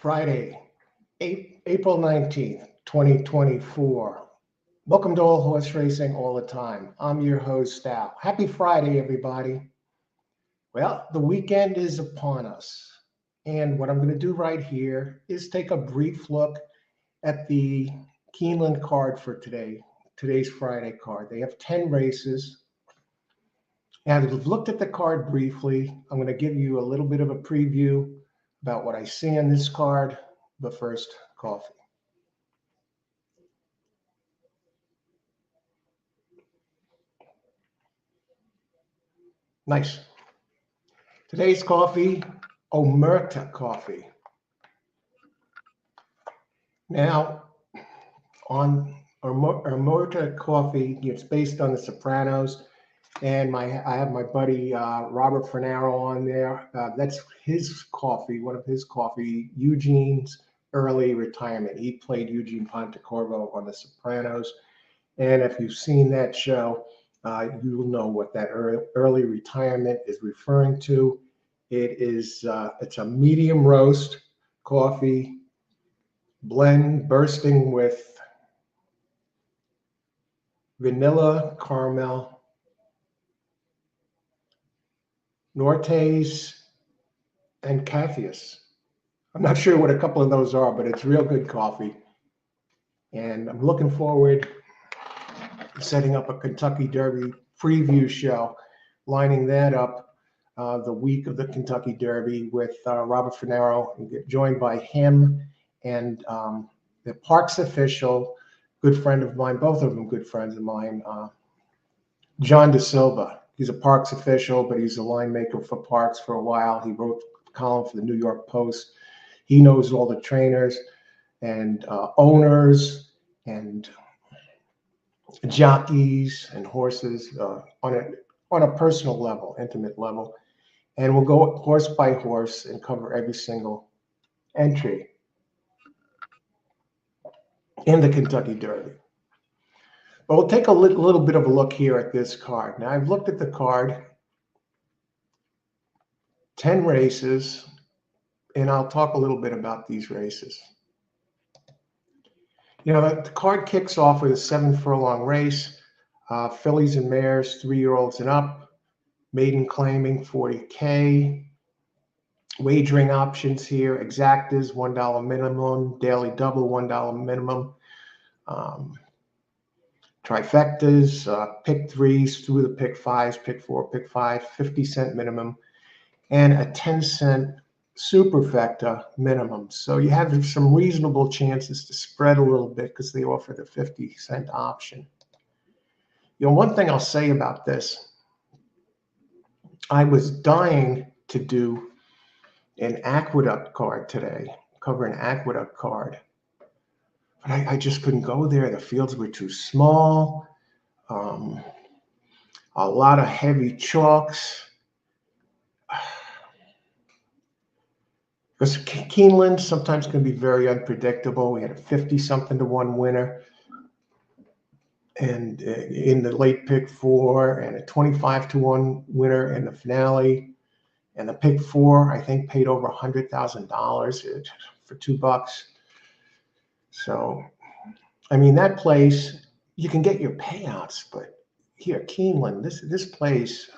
Friday, April 19th, 2024. Welcome to All Horse Racing All the Time. I'm your host, Al. Happy Friday, everybody. Well, the weekend is upon us. And what I'm going to do right here is take a brief look at the Keeneland card for today's Friday card. They have 10 races. And I've looked at the card briefly. I'm going to give you a little bit of a preview about what I see on this card, but first, coffee. Nice. Today's coffee, Omerta coffee. Now, on Omerta coffee, it's based on The Sopranos, and I have my buddy Robert Fernaro on there. That's his coffee, one of his coffee, Eugene's early retirement. He played Eugene Pontecorvo on The Sopranos, and if you've seen that show, you will know what that early retirement is referring to. It's a medium roast coffee blend bursting with vanilla, caramel, Nortes, and Caffeus. I'm not sure what a couple of those are, but it's real good coffee. And I'm looking forward to setting up a Kentucky Derby preview show, lining that up the week of the Kentucky Derby with Robert Fernaro, and get joined by him and the Parks official, good friend of mine, both of them good friends of mine, John DeSilva. He's a Parks official, but he's a line maker for Parks for a while. He wrote a column for the New York Post. He knows all the trainers and owners and jockeys and horses on a personal level, intimate level. And we'll go horse by horse and cover every single entry in the Kentucky Derby. But we'll take a little bit of a look here at this card. Now, I've looked at the card, 10 races, and I'll talk a little bit about these races. You know, the card kicks off with a 7-furlong race, fillies and mares, 3-year-olds and up, maiden claiming 40K. Wagering options here, exactas, $1 minimum, daily double, $1 minimum. Trifectas, pick threes through the pick fives, pick four, pick five, 50-cent minimum, and a 10-cent superfecta minimum. So you have some reasonable chances to spread a little bit because they offer the 50-cent option. You know, one thing I'll say about this, I was dying to do an aqueduct card today, cover an aqueduct card. But I just couldn't go there. The fields were too small. A lot of heavy chalks. Because Keeneland sometimes can be very unpredictable. We had a 50-something to 1 winner, and in the late pick 4, and a 25 to 1 winner in the finale. And the pick 4, I think, paid over $100,000 for $2. So, I mean, that place, you can get your payouts, but here, Keeneland, this place,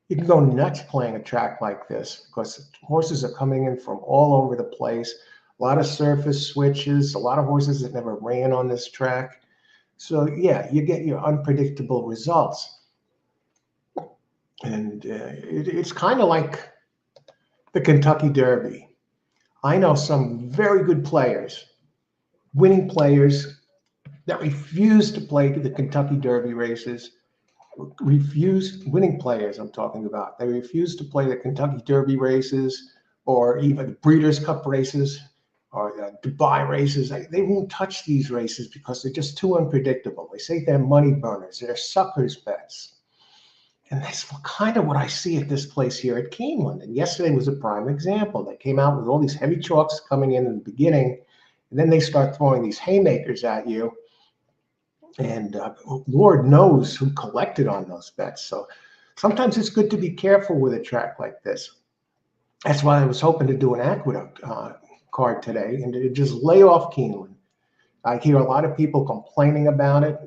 you can go nuts playing a track like this because horses are coming in from all over the place. A lot of surface switches, a lot of horses that never ran on this track. So, yeah, you get your unpredictable results. And it's kind of like the Kentucky Derby. I know some very good players, winning players that refuse to play the Kentucky Derby races, winning players I'm talking about. They refuse to play the Kentucky Derby races or even the Breeders' Cup races or Dubai races. They won't touch these races because they're just too unpredictable. They say they're money burners. They're suckers bets. And that's kind of what I see at this place here at Keeneland. And yesterday was a prime example. They came out with all these heavy chalks coming in the beginning, and then they start throwing these haymakers at you. And Lord knows who collected on those bets. So sometimes it's good to be careful with a track like this. That's why I was hoping to do an aqueduct card today, and to just lay off Keeneland. I hear a lot of people complaining about it.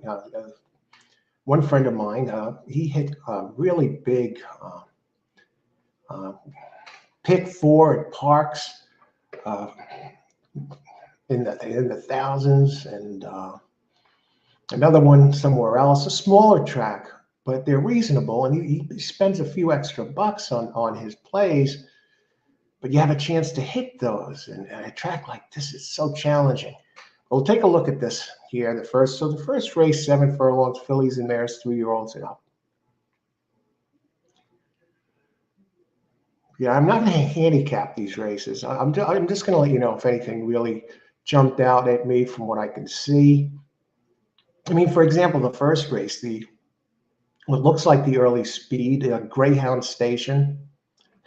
One friend of mine, he hit a really big pick 4 at Parks in the thousands, and another one somewhere else, a smaller track, but they're reasonable, and he spends a few extra bucks on his plays, but you have a chance to hit those, and a track like this is so challenging. We'll take a look at this here. The first race, 7 furlongs, fillies and mares, 3-year-olds and up. Yeah, I'm not going to handicap these races. I'm just going to let you know if anything really jumped out at me from what I can see. I mean, for example, the first race, what looks like the early speed, Greyhound Station.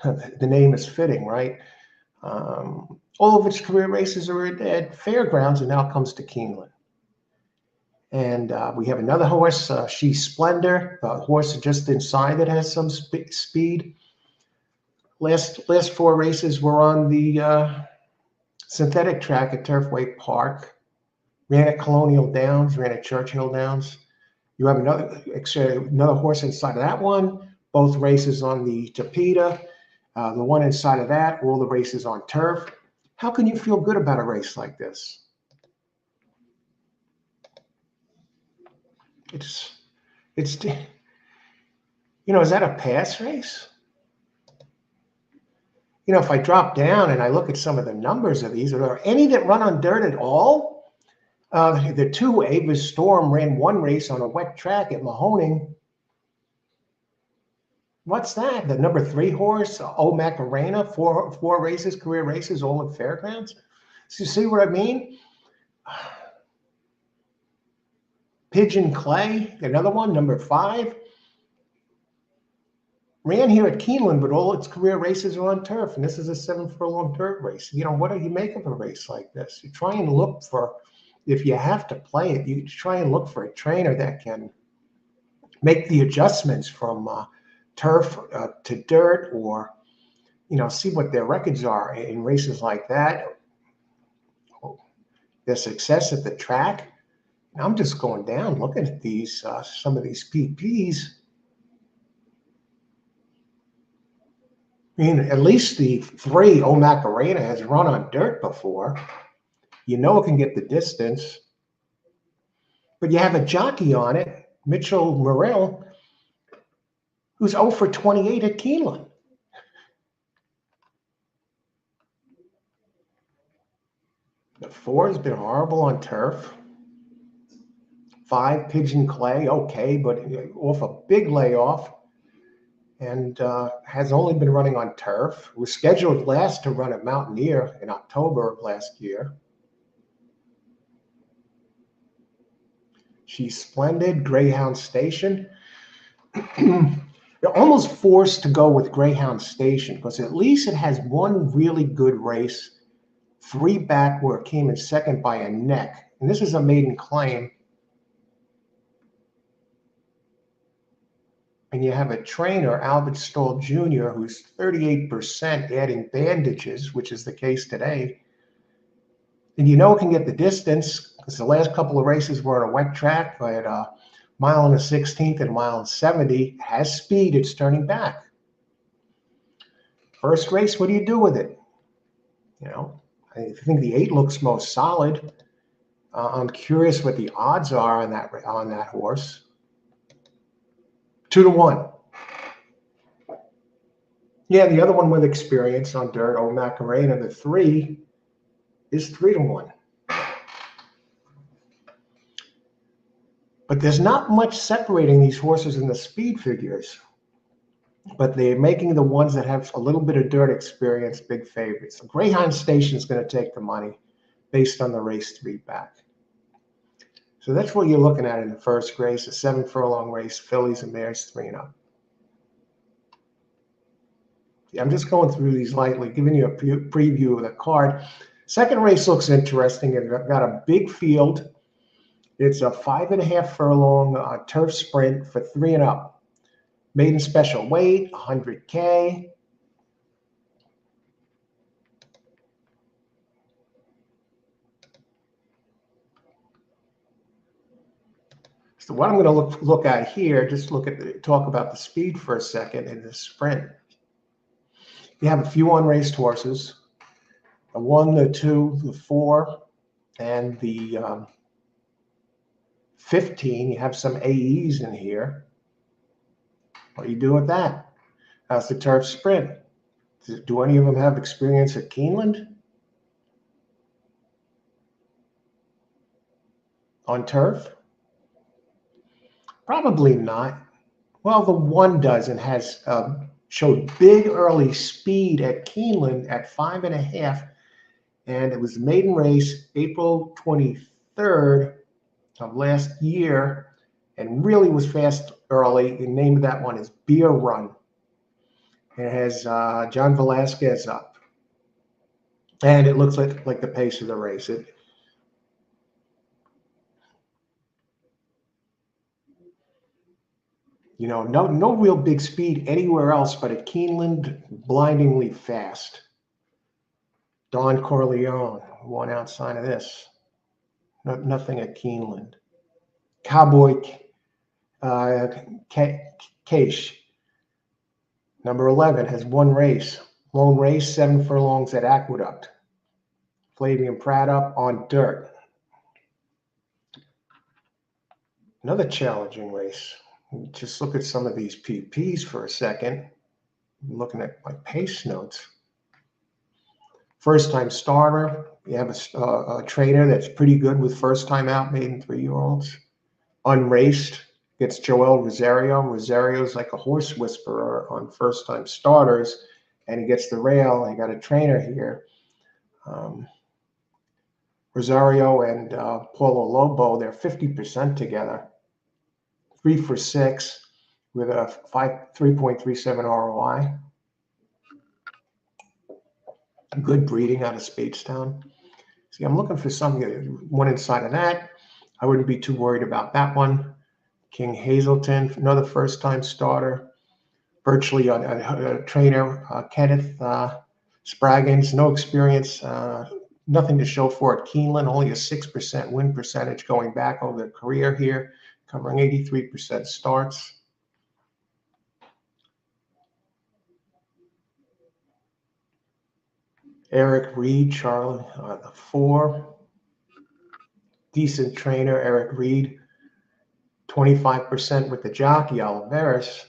The name is fitting, right? All of its career races are at fairgrounds, and now comes to Keeneland. And we have another horse, She's Splendor, a horse just inside that has some speed. Last 4 races were on the synthetic track at Turfway Park. Ran at Colonial Downs, ran at Churchill Downs. You have another horse inside of that one. Both races on the Tapeta. The one inside of that, all the races on turf. How can you feel good about a race like this? It's is that a pass race? If I drop down and I look at some of the numbers of these, are there any that run on dirt at all? The 2, Ava's Storm, ran 1 race on a wet track at Mahoning. What's that? The number 3 horse, O Macarena, 4 races, career races, all at fairgrounds. So you see what I mean? Pigeon Clay, another one, number 5. Ran here at Keeneland, but all its career races are on turf, and this is a 7 furlong dirt race. What do you make of a race like this? You try and look for, if you have to play it, you try and look for a trainer that can make the adjustments from turf to dirt, or see what their records are in races like that, their success at the track. I'm just going down looking at these some of these PPs. I mean, at least the 3, O Macarena, has run on dirt before. It can get the distance. But you have a jockey on it, Mitchell Morrell, who's 0 for 28 at Keeneland. The 4 has been horrible on turf. 5, Pigeon Clay, okay, but off a big layoff. And has only been running on turf. Was scheduled last to run at Mountaineer in October of last year. She's Splendid, Greyhound Station. They're almost forced to go with Greyhound Station because at least it has 1 really good race, 3 back where it came in second by a neck. And this is a maiden claim. And you have a trainer, Albert Stoll Jr., who's 38% adding bandages, which is the case today. And it can get the distance because the last couple of races were on a wet track at a 1 1/16 and 1 70. Has speed, it's turning back. First race, what do you do with it? I think the 8 looks most solid. I'm curious what the odds are on that horse. 2 to 1. Yeah, the other one with experience on dirt, O Macarena, the 3, is 3 to 1. But there's not much separating these horses in the speed figures. But they're making the ones that have a little bit of dirt experience big favorites. So Greyhound Station is going to take the money based on the race 3 back. So that's what you're looking at in the first race, a 7 furlong race, fillies and mares 3 and up. Yeah, I'm just going through these lightly, giving you a preview of the card. Second race looks interesting. It's got a big field. It's a 5.5 furlong turf sprint for 3 and up. Maiden special weight, 100K. So what I'm going to look at here, just talk about the speed for a second in the sprint. You have a few unraced horses, the 1, the 2, the 4, and the 15. You have some AEs in here. What do you do with that? How's the turf sprint? Do any of them have experience at Keeneland on turf? Probably not. Well, the 1 does and has showed big early speed at Keeneland at 5.5, and it was the maiden race April 23rd of last year, and really was fast early. The name of that one is Beer Run. It has John Velasquez up, and it looks like the pace of the race. No real big speed anywhere else, but at Keeneland, blindingly fast. Don Corleone won outside of this. Nothing at Keeneland. Cowboy Cache, number 11, has 1 race. Lone race, 7 furlongs at Aqueduct. Flavian Pratt up on dirt. Another challenging race. Just look at some of these PPs for a second. I'm looking at my pace notes. First-time starter. You have a trainer that's pretty good with first-time out maiden 3-year-olds. Unraced gets Joel Rosario. Rosario's like a horse whisperer on first-time starters, and he gets the rail. I got a trainer here. Rosario and Paulo Lobo, they're 50% together. 3 for 6 with a 3.37 ROI. Good breeding out of Spadestown. See, I'm looking for something, one inside of that. I wouldn't be too worried about that one. King Hazelton, another first-time starter. Virtually a trainer. Kenneth Spraggins, no experience, nothing to show for at Keeneland, only a 6% win percentage going back over the career here, covering 83% starts. Eric Reed, Charlie, the 4. Decent trainer, Eric Reed. 25% with the jockey, Oliveris.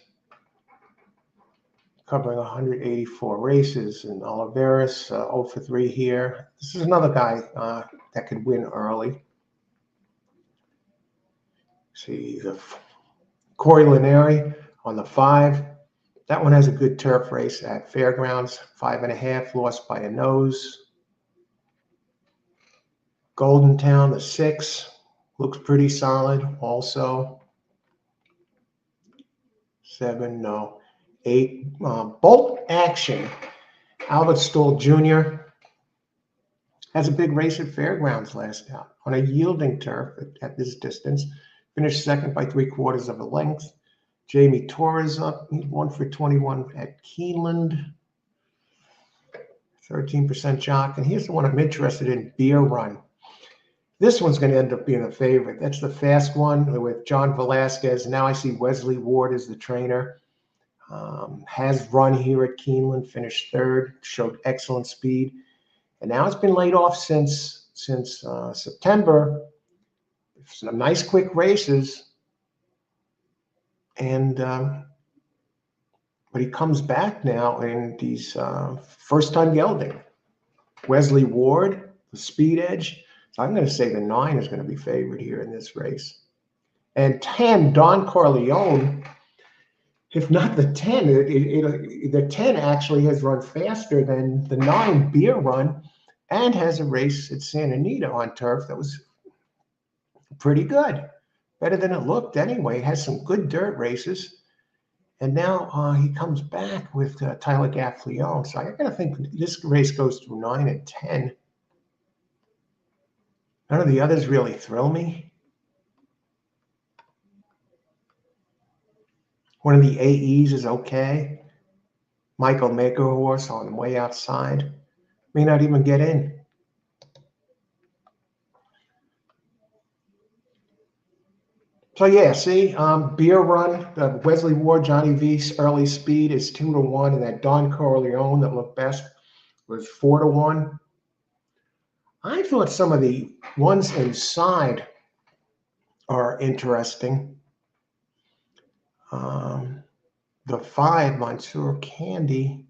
Covering 184 races. And Oliveris, 0 for 3 here. This is another guy that could win early. See, the Corey Lineri on the 5. That one has a good turf race at Fairgrounds. 5.5, lost by a nose. Golden Town, the 6, looks pretty solid also. 7, no. 8, Bolt Action. Albert Stoll Jr. has a big race at Fairgrounds last out on a yielding turf at this distance. Finished second by 3/4 of a length. Jamie Torres up, 1 for 21 at Keeneland. 13% jock. And here's the one I'm interested in, Beer Run. This one's going to end up being a favorite. That's the fast one with John Velasquez. Now I see Wesley Ward as the trainer. Has run here at Keeneland, finished 3rd, showed excellent speed. And now it's been laid off since September. Some nice quick races. And but he comes back now in these first-time gelding. Wesley Ward, the speed edge. So I'm going to say the 9 is going to be favored here in this race. And 10, Don Corleone. If not the 10, the 10 actually has run faster than the 9 Beer Run, and has a race at Santa Anita on turf that was pretty good. Better than it looked anyway. It has some good dirt races. And now he comes back with Tyler Gaffleone. So I got to think this race goes through 9 and 10. None of the others really thrill me. One of the AEs is okay. Michael Makerhorse on the way outside. May not even get in. So yeah, see, Beer Run, Wesley Ward, Johnny V's early speed is 2-1, and that Don Corleone that looked best was 4-1. I thought some of the ones inside are interesting. The 5 Monsieur Candy,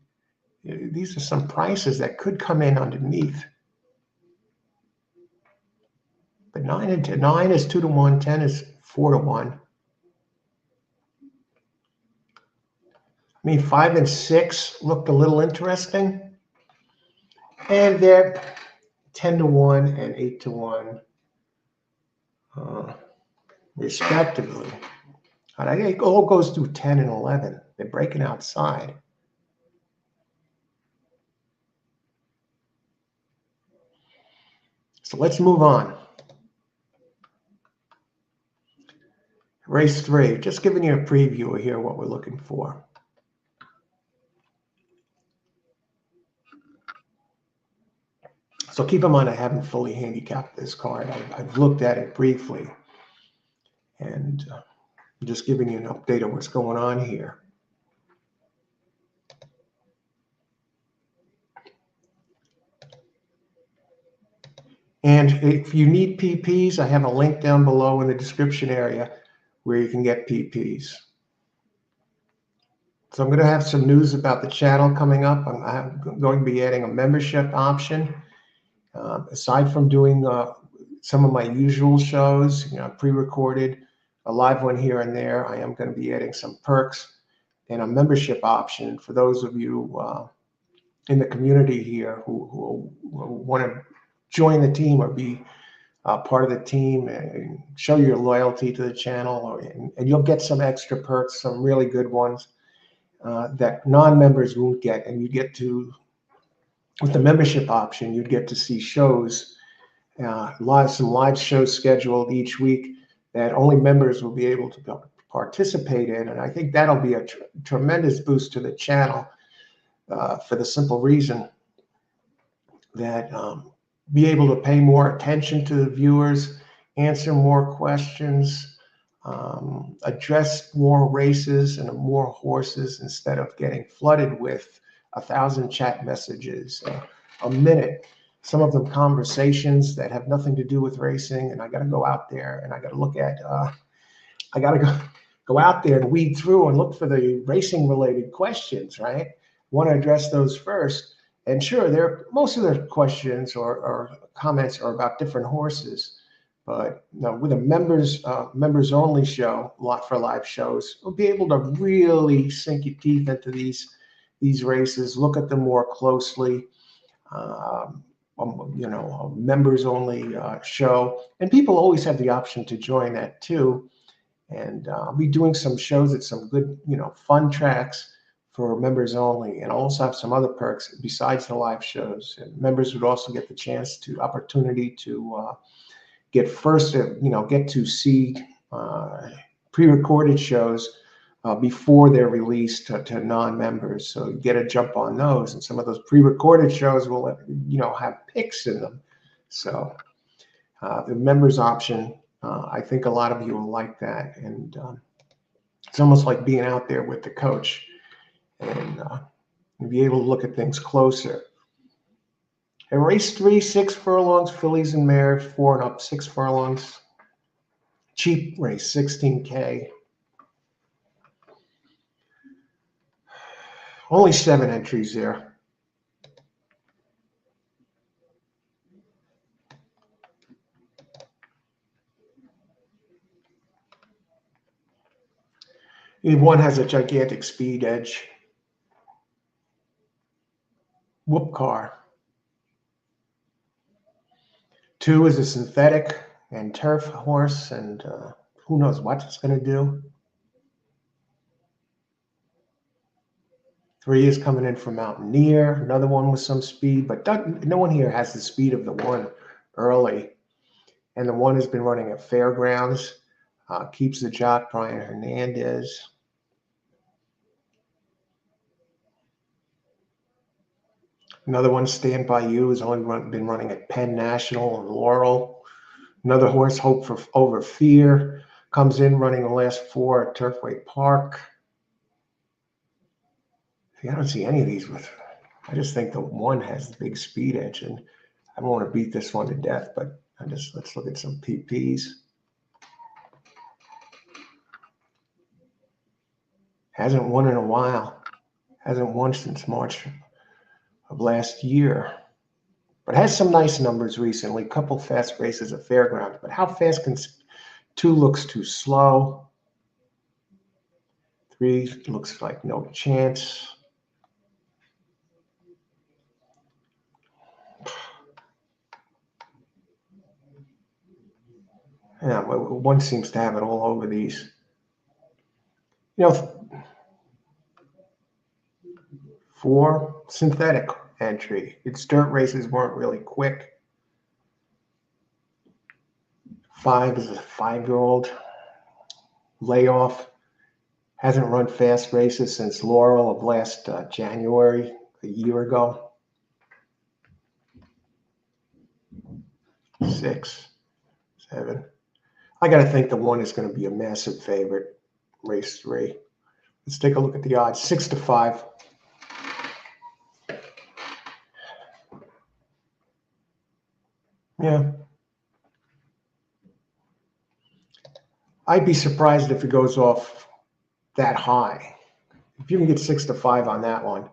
these are some prices that could come in underneath. But 9 is 2-1, 10 is 4-1. I mean, 5 and 6 looked a little interesting, and they're 10-1 and 8-1, respectively. And I think it all goes through 10 and 11. They're breaking outside. So let's move on. Race 3, just giving you a preview here what we're looking for. So keep in mind, I haven't fully handicapped this card. I've looked at it briefly, and I'm just giving you an update on what's going on here. And if you need PPs, I have a link down below in the description area where you can get PPs. So I'm going to have some news about the channel coming up. I'm going to be adding a membership option. Aside from doing some of my usual shows, pre-recorded, a live one here and there, I am going to be adding some perks and a membership option for those of you in the community here who want to join the team or be part of the team and show your loyalty to the channel, and you'll get some extra perks, some really good ones that non-members won't get. And you get to, with the membership option, you'd get to see shows, some live shows scheduled each week that only members will be able to participate in. And I think that'll be a tremendous boost to the channel for the simple reason that be able to pay more attention to the viewers, answer more questions, address more races and more horses instead of getting flooded with 1,000 chat messages a minute. Some of them conversations that have nothing to do with racing, and I got to go out there and I got to look at. I got to go out there and weed through and look for the racing related questions. Right, want to address those first. And sure, most of their questions or comments are about different horses. But with a members only show, for live shows, we'll be able to really sink your teeth into these races, look at them more closely. A members only show, and people always have the option to join that too. And I'll be doing some shows at some good, fun tracks for members only, and I'll also have some other perks besides the live shows. And members would also get the opportunity to get to see pre-recorded shows before they're released to non-members. So you get a jump on those, and some of those pre-recorded shows will have picks in them. So the members option, I think a lot of you will like that, and it's almost like being out there with the coach and be able to look at things closer. And race 3, 6 furlongs, fillies and mares, 4 and up, 6 furlongs. Cheap race, 16K. Only 7 entries there. One has a gigantic speed edge. Whoop car. 2 is a synthetic and turf horse, and who knows what it's going to do. 3 is coming in from Mountaineer, another one with some speed, but no one here has the speed of the 1 early. And the 1 has been running at Fairgrounds, keeps the jock, Brian Hernandez. Another one, Stand By You, has only been running at Penn National and Laurel. Another horse, Hope Over Fear, Comes in running the last 4 at Turfway Park. See, I don't see any of these with. I just think the one has the big speed edge, and I don't want to beat this one to death, but let's look at some PPs. Hasn't won in a while. Hasn't won since March of last year. But has some nice numbers recently. Couple fast races at Fairgrounds. But how fast can 2 looks too slow? 3 looks like no chance. Yeah, 1 seems to have it all over these. You know, 4 synthetic entry. Its dirt races weren't really quick. 5 is a 5-year-old. Layoff. Hasn't run fast races since Laurel of last January, a year ago. 6, 7. I got to think the 1 is going to be a massive favorite. Race 3. Let's take a look at the odds. 6 to 5. Yeah. I'd be surprised if it goes off that high. If you can get 6 to 5 on that one.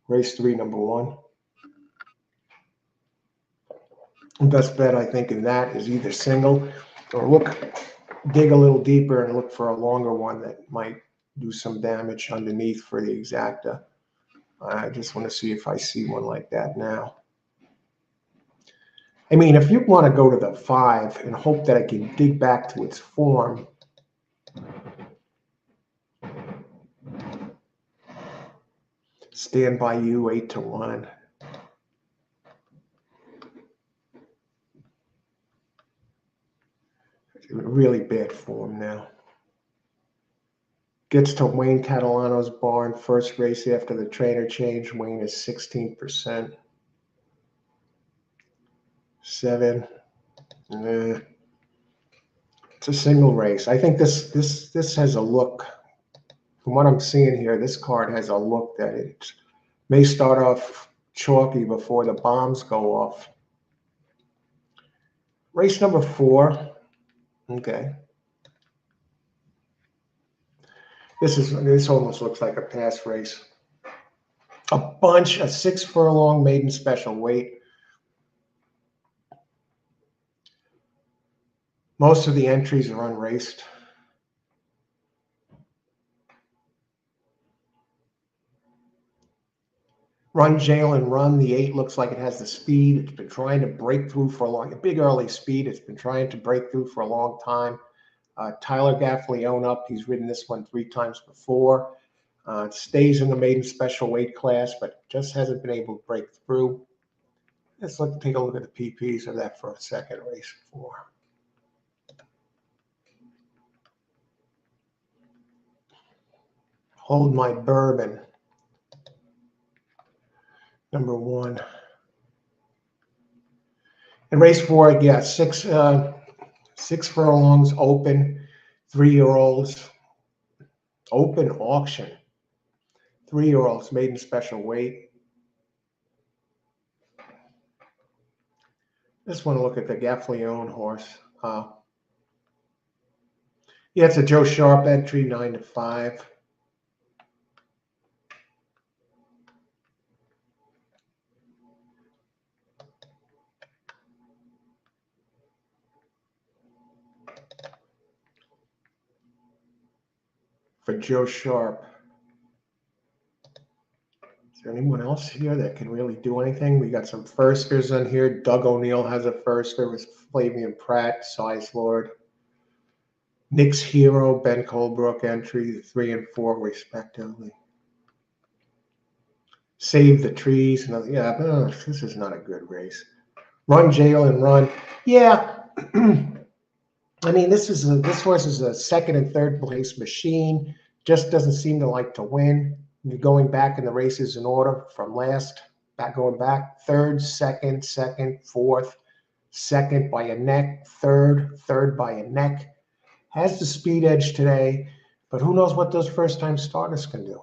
Race 3, number 1. The best bet, I think, in that is either single or dig a little deeper and look for a longer one that might do some damage underneath for the exacta. I just want to see if I see one like that now. I mean, if you want to go to the 5 and hope that it can dig back to its form, Stand By You 8 to 1. Really bad form now. Gets to Wayne Catalano's barn. First race after the trainer change. Wayne is 16%. 7. It's a single race. I think this has a look. From what I'm seeing here, this card has a look that it may start off chalky before the bombs go off. Race number 4. Okay. This almost looks like a pass race. A 6 furlong maiden special weight. Most of the entries are unraced. Run, Jail, and Run. The 8 looks like it has the speed. It's been trying to break through for a big early speed. It's been trying to break through for a long time. Tyler Gaffalione up. He's ridden this one 3 times before. It stays in the maiden special weight class, but just hasn't been able to break through. Let's take a look at the PPs of that for a second, race 4. Hold My Bourbon. Number 1. In race 4, yeah, 6 furlongs open, 3-year-olds, open auction, 3-year-olds, maiden special weight. Just want to look at the Gaffalione horse. Yeah, it's a Joe Sharp entry, 9 to 5. For Joe Sharp. Is there anyone else here that can really do anything? We got some firsters on here. Doug O'Neill has a firster with Flavian Pratt, Size Lord. Nick's Hero, Ben Colebrook entry, 3 and 4 respectively. Save the Trees. Yeah, this is not a good race. Run, Jail, and Run. Yeah. I mean, this horse is a 2nd and 3rd place machine. Just doesn't seem to like to win. You're going back in the races in order from last, going back 3rd, 2nd, 2nd, 4th, 2nd by a neck, 3rd by a neck. Has the speed edge today, but who knows what those first-time starters can do.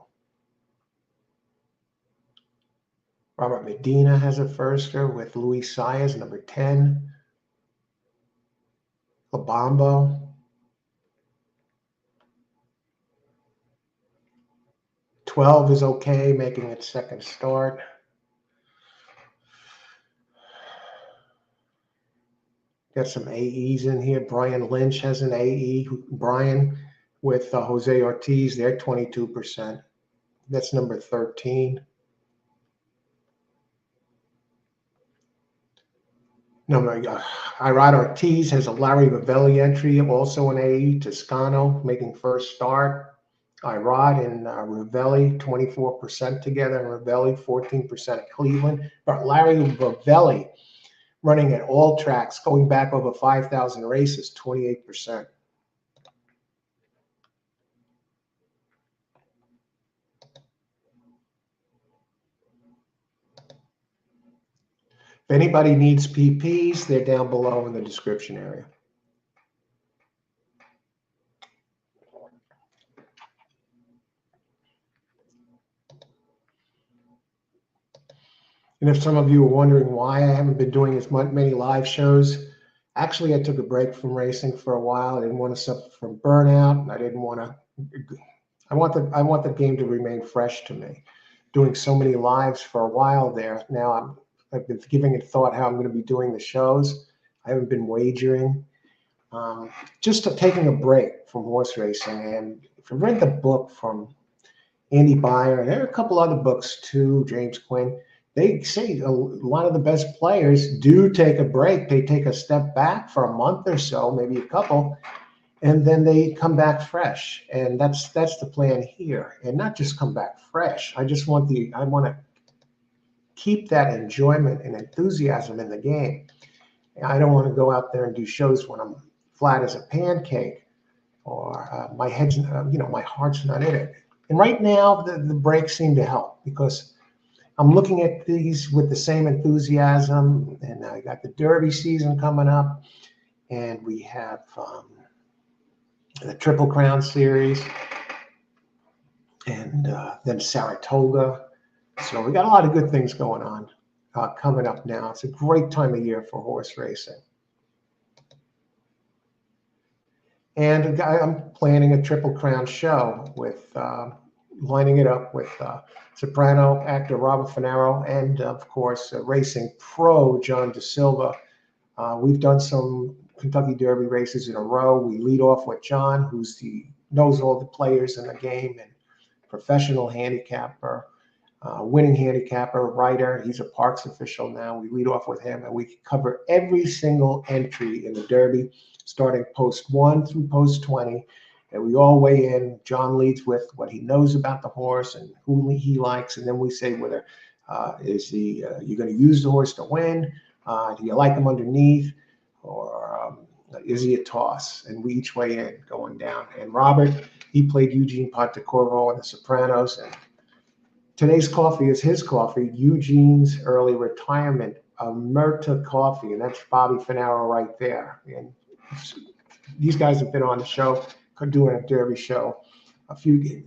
Robert Medina has a firster with Luis Saez, number 10. Labambo. "12" is okay, making its second start. Got some AEs in here. Brian Lynch has an AE. Brian with Jose Ortiz, they're 22%. That's number 13. Irad Ortiz has a Larry Ravelli entry, also an AE. Toscano making first start. Irad and Ravelli, 24% together, and Ravelli, 14% at Cleveland. But Larry Ravelli running at all tracks, going back over 5,000 races, 28%. If anybody needs PPs, they're down below in the description area. And if some of you are wondering why I haven't been doing as many live shows, actually I took a break from racing for a while. I didn't want to suffer from burnout. I didn't want to. I want the game to remain fresh to me. Doing so many lives for a while there. Now I've been giving it thought how I'm going to be doing the shows. I haven't been wagering. Just taking a break from horse racing. And if you read the book from Andy Beyer, and there are a couple other books too, James Quinn, they say a lot of the best players do take a break. They take a step back for a month or so, maybe a couple, and then they come back fresh. And that's the plan here. And not just come back fresh. I want to keep that enjoyment and enthusiasm in the game. I don't want to go out there and do shows when I'm flat as a pancake, or my head's, my heart's not in it. And right now, the breaks seem to help because I'm looking at these with the same enthusiasm, and I got the Derby season coming up, and we have the Triple Crown Series, and then Saratoga. So we got a lot of good things going on coming up now. It's a great time of year for horse racing. And I'm planning a Triple Crown show with lining it up with soprano actor Robert Finaro and, of course, racing pro John De Silva. We've done some Kentucky Derby races in a row. We lead off with John, who's knows all the players in the game and professional handicapper, winning handicapper, writer. He's a Parks official now. We lead off with him, and we cover every single entry in the Derby, starting post 1 through post 20. And we all weigh in. John leads with what he knows about the horse and who he likes, and then we say whether you're going to use the horse to win, do you like him underneath, or is he a toss? And we each weigh in going down. And Robert, he played Eugene Pontecorvo in The Sopranos, and today's coffee is his coffee, Eugene's early retirement, Omerta coffee, and that's Bobby Finaro right there. And these guys have been on the show, doing a Derby show.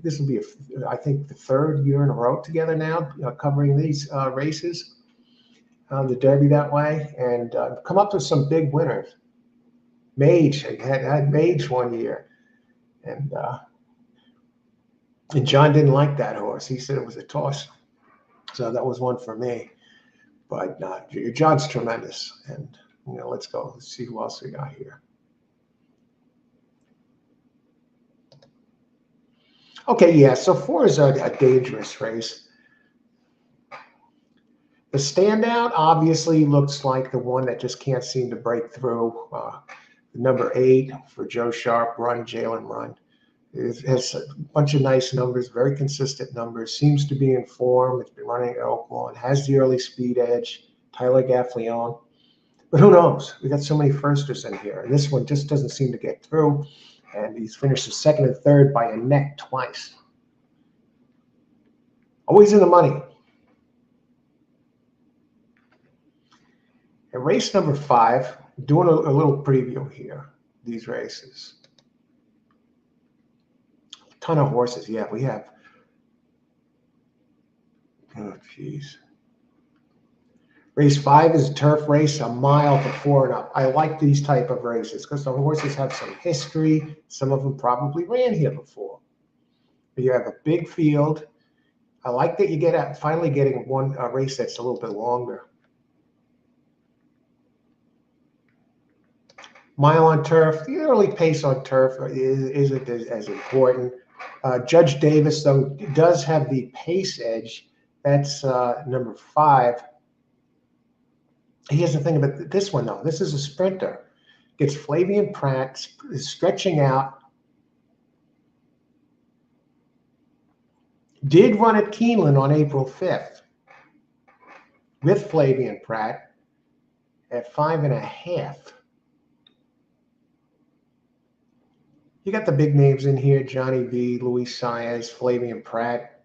This will be, I think, the third year in a row together now, covering these races, the Derby that way, and come up with some big winners. Mage, I had Mage one year, and John didn't like that horse. He said it was a toss, so that was one for me. But John's tremendous, and let's go. Let's see who else we got here. Okay, yeah, so 4 is a dangerous race. The standout obviously looks like the one that just can't seem to break through. Number 8 for Joe Sharp, Jalen Run. It has a bunch of nice numbers, very consistent numbers, seems to be in form. It's been running at Oaklawn, has the early speed edge, Tyler Gaffleon. But who knows? We got so many firsters in here, and this one just doesn't seem to get through. And he's finished second and third by a neck twice. Always in the money. And race number 5, doing a little preview here, these races. ton of horses. Yeah, we have. Oh, geez. Race 5 is a turf race, a mile to 4 and up. I like these type of races because the horses have some history. Some of them probably ran here before. You have a big field. I like that you get at finally getting one race that's a little bit longer. Mile on turf. The early pace on turf isn't as important. Judge Davis, though, does have the pace edge. That's number 5. Here's the thing about this one, though. This is a sprinter. Gets Flavian Pratt, is stretching out. Did run at Keeneland on April 5th with Flavian Pratt at 5.5. You got the big names in here: Johnny V, Luis Saez, Flavian Pratt,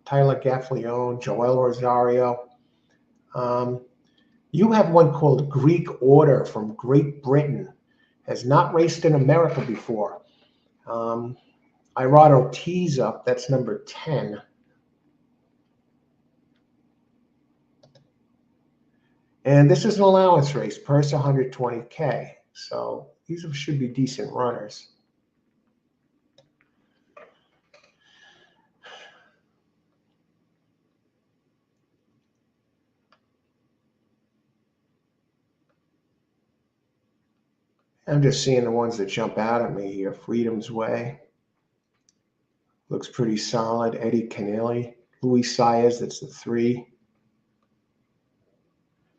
Tyler Gaffalione, Joel Rosario. You have one called Greek Order from Great Britain. Has not raced in America before. Irado tees up. That's number 10. And this is an allowance race, purse 120K. So these should be decent runners. I'm just seeing the ones that jump out at me here. Freedom's Way. Looks pretty solid. Eddie Canelli. Luis Saez, that's the 3.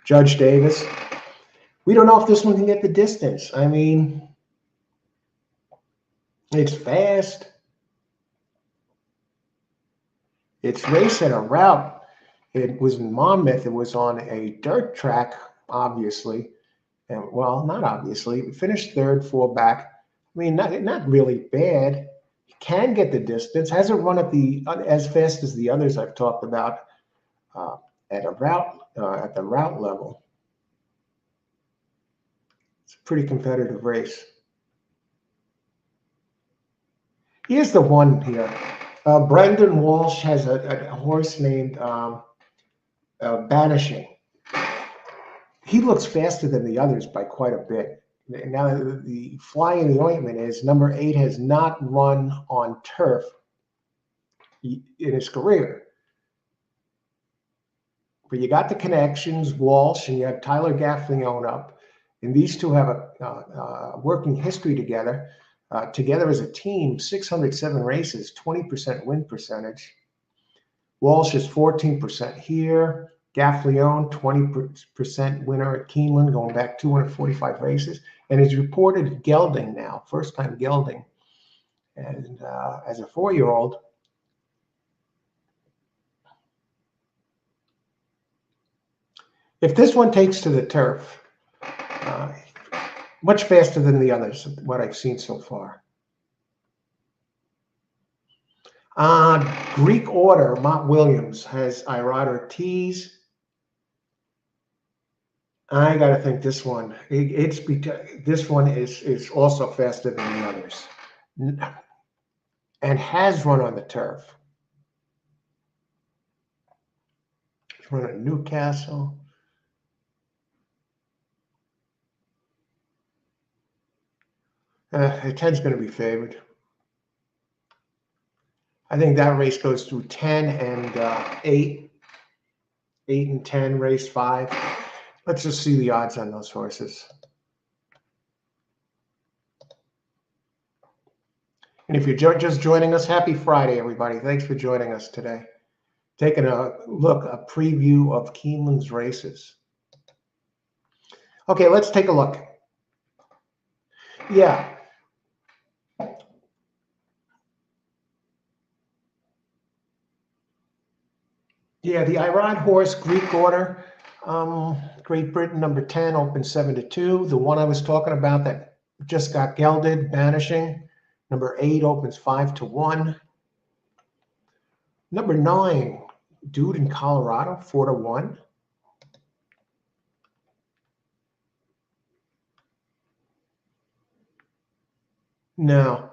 Judge Davis. We don't know if this one can get the distance. I mean, it's fast. It's racing a route. It was in Monmouth. It was on a dirt track, obviously. And, well, not obviously. We finished 3rd, 4 back. I mean, not really bad. He can get the distance. Hasn't run at as fast as the others I've talked about at the route level. It's a pretty competitive race. Here's the one here. Brendan Walsh has a horse named Banishing. He looks faster than the others by quite a bit. Now, the fly in the ointment is number 8 has not run on turf in his career. But you got the connections, Walsh, and you have Tyler Gaffalione up. And these two have a working history together. Together as a team, 607 races, 20% win percentage. Walsh is 14% here. Gaffalione, 20% winner at Keeneland, going back 245 races. And is reported gelding now, first time gelding. And as a 4-year-old, if this one takes to the turf, much faster than the others, what I've seen so far. Greek Order, Mont Williams has Irado tees. I got to think this one. It's because this one is also faster than the others, and has run on the turf. It's run at Newcastle. The 10's going to be favored. I think that race goes through 10 and 8. 8 and 10, race 5. Let's just see the odds on those horses. And if you're just joining us, happy Friday, everybody. Thanks for joining us today. Taking a preview of Keeneland's races. Okay, let's take a look. Yeah. Yeah, the Irad horse, Greek Order, Great Britain, number 10, opened 7-2. The one I was talking about that just got gelded, Banishing, number 8, opens 5-1. Number 9, Dude in Colorado, 4-1. No.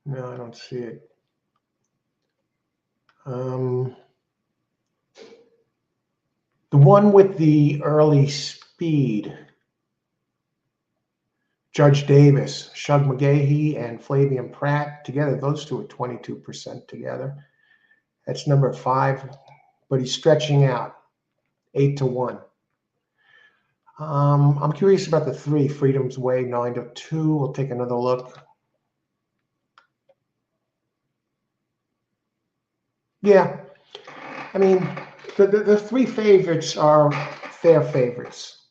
No, I don't see it. The one with the early speed, Judge Davis, Shug McGahee, and Flavian Pratt together, those two are 22% together. That's number 5, but he's stretching out 8-1. I'm curious about the 3, Freedom's Way, 9-2. We'll take another look. Yeah, I mean, the 3 favorites are fair favorites.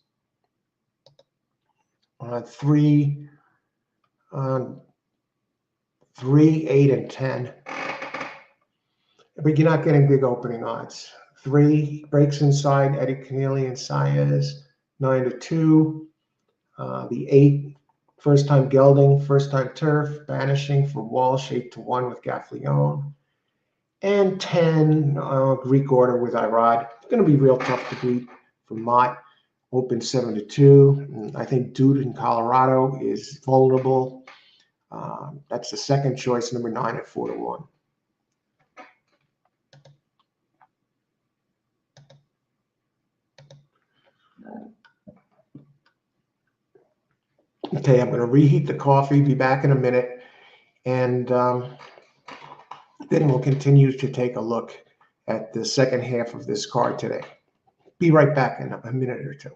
3, 8, and 10. But you're not getting big opening odds. 3 breaks inside Eddie Keneally and Saez, 9-2. The 8, first time gelding, first time turf, banishing for Walsh, 8-1 with Gaffleone. And 10, Greek order with Irod. It's going to be real tough to beat for Mott. Open 7-2. I think Dude in Colorado is vulnerable. That's the second choice, number 9 at 4-1. Okay, I'm going to reheat the coffee, be back in a minute, and then we'll continue to take a look at the second half of this card today. Be right back in a minute or two.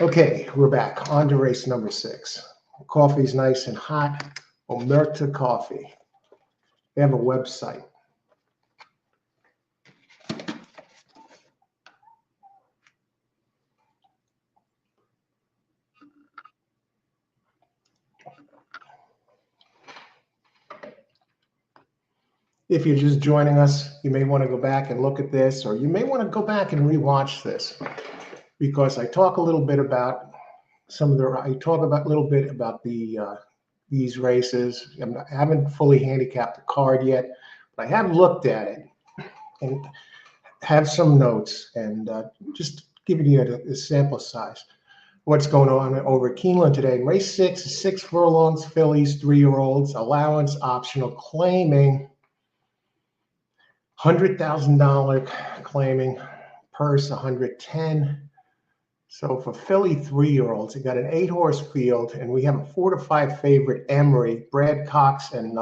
Okay, we're back. On to race number 6. Coffee's nice and hot. Omerta Coffee. They have a website. If you're just joining us, you may want to go back and look at this, or you may want to go back and rewatch this, because I talk a little bit about a little bit about these races. I haven't fully handicapped the card yet, but I have looked at it and have some notes, and just giving you a sample size. What's going on over at Keeneland today? Race 6 is 6 furlongs, fillies, 3-year-olds, allowance optional, claiming $100,000 claiming, purse 110. So for filly 3-year-olds, you got an 8-horse field, and we have a 4-5 favorite, Emery, Brad Cox, and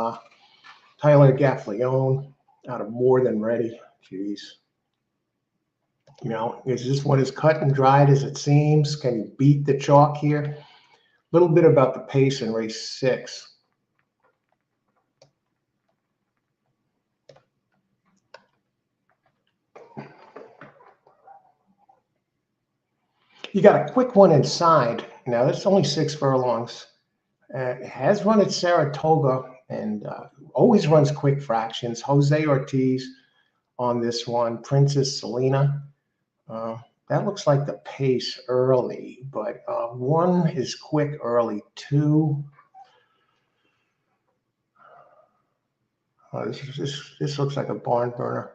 Tyler Gaffleone out of More Than Ready. Jeez. You know, is this one as cut and dried as it seems? Can you beat the chalk here? A little bit about the pace in race 6. You got a quick one inside. Now, that's only 6 furlongs. It has run at Saratoga and always runs quick fractions. Jose Ortiz on this one. Princess Selena. That looks like the pace early, but 1 is quick early. 2. This looks like a barn burner.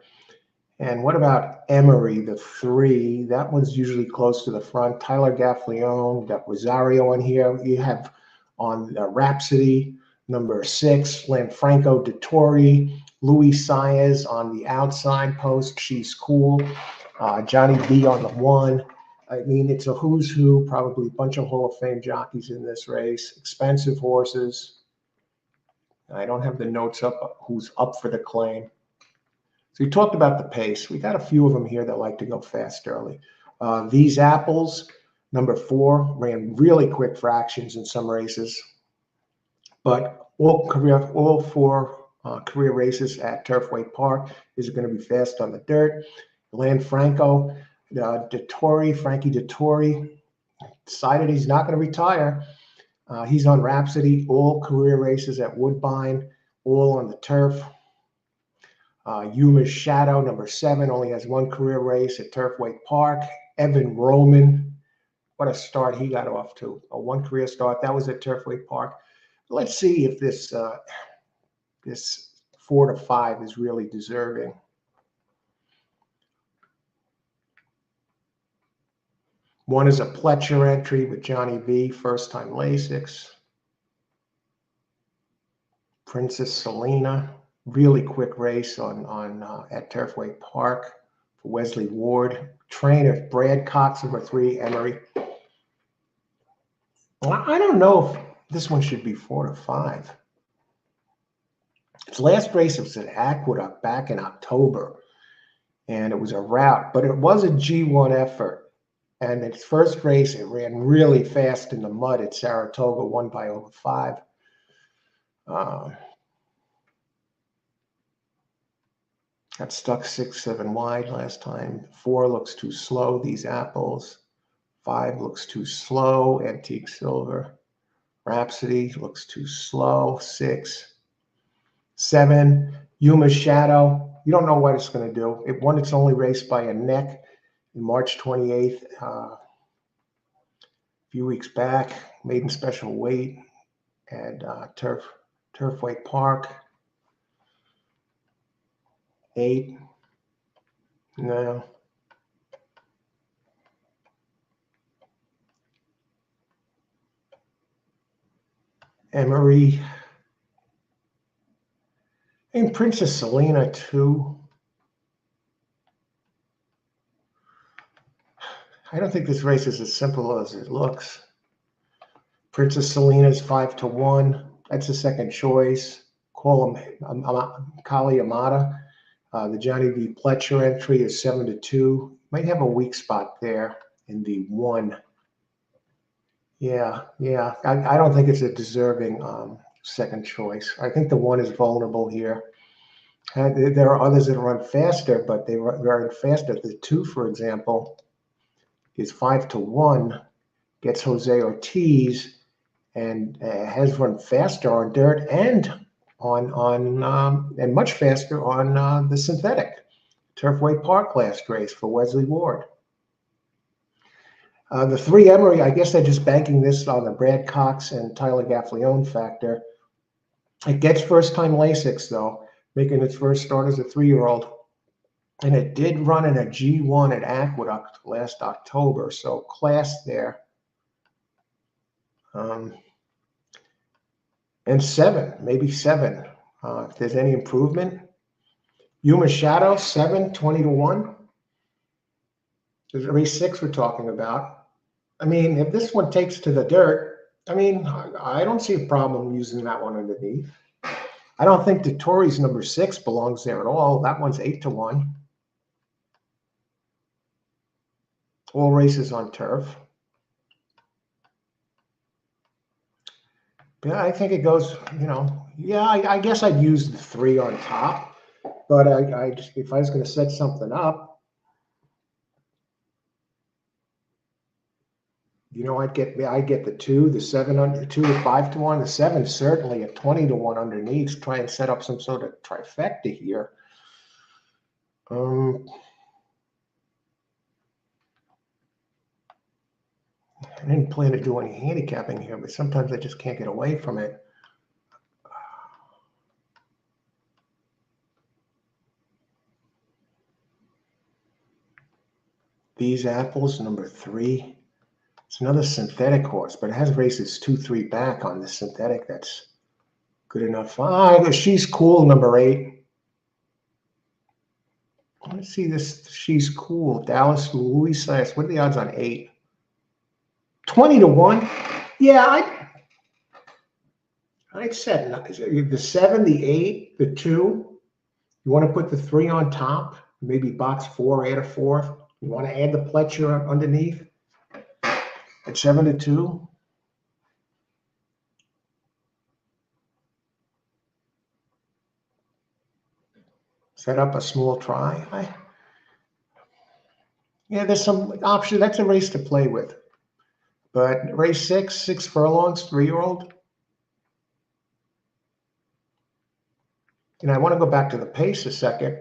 And what about Emery, the 3? That one's usually close to the front. Tyler Gaffleone, got Rosario in here. You have on Rhapsody, number 6, Lanfranco Dettori, Luis Saez on the outside post. She's cool. Johnny B on the 1. I mean, it's a who's who, probably a bunch of Hall of Fame jockeys in this race. Expensive horses. I don't have the notes up, who's up for the claim. So we talked about the pace. We got a few of them here that like to go fast early. These Apples, number 4, ran really quick fractions in some races, but all 4 career races at Turfway Park is going to be fast on the dirt. Lanfranco Dettori, Frankie Dettori, decided he's not going to retire. He's on Rhapsody, all career races at Woodbine, all on the turf. Yuma's Shadow, number 7, only has 1 career race at Turfway Park. Evan Roman, what a start he got off to. A 1 career start. That was at Turfway Park. Let's see if this 4-5 is really deserving. One is a Pletcher entry with Johnny V, first-time Lasix. Princess Selena, really quick race at Turfway Park for Wesley Ward. Trainer Brad Cox, number 3, Emery. I don't know if this one should be 4-5. Its last race was at Aqueduct back in October, and it was a rout, but it was a G1 effort. And its first race, it ran really fast in the mud at Saratoga, won by over 5. Got stuck 6-7 wide last time. 4 looks too slow, These Apples. 5 looks too slow, Antique Silver. Rhapsody looks too slow, 6. 7, Yuma's Shadow. You don't know what it's going to do. It won its only race by a neck in March 28th, a few weeks back. Maiden special weight at Turfway Park. 8. No. Emery. And Princess Selena, 2. I don't think this race is as simple as it looks. Princess Selena's 5-1. That's the second choice. Call him Kali Amada. The Johnny V. Pletcher entry is 7-2. Might have a weak spot there in the 1. Yeah, yeah. I don't think it's a deserving second choice. I think the 1 is vulnerable here. And there are others that run faster, but they run faster. The 2, for example, is 5-1, gets Jose Ortiz, and has run faster on dirt and and much faster on the synthetic Turfway Park last race for Wesley Ward. The 3 Emery, I guess they're just banking this on the Brad Cox and Tyler Gaffalione factor. It gets first-time Lasix, though, making its first start as a 3-year-old. And it did run in a G1 at Aqueduct last October, so class there. And 7, maybe 7, if there's any improvement. Yuma Shadow, 7, 20-1. There's race 6 we're talking about. I mean, if this one takes to the dirt, I mean, I don't see a problem using that one underneath. I don't think the Tories number 6 belongs there at all. That one's 8-1. All races on turf. Yeah, I think it goes, yeah, I guess I'd use the 3 on top, but I just, if I was going to set something up, I'd get the 2, the 7 under 2 to 5-1, the 7 certainly at 20-1 underneath. Try and set up some sort of trifecta here. I didn't plan to do any handicapping here, but sometimes I just can't get away from it. These Apples, number 3. It's another synthetic horse, but it has races 2-3 back on the synthetic. That's good enough. She's Cool, number 8. Let's see this. She's Cool. Dallas Louis. What are the odds on 8? 20-1. Yeah, I'd set the 7, the 8, the 2. You want to put the 3 on top, maybe box 4, add a 4th. You want to add the Pletcher underneath at 7-2. Set up a small try. Yeah, there's some option. That's a race to play with. But race 6 furlongs, 3-year-old. And I want to go back to the pace a second.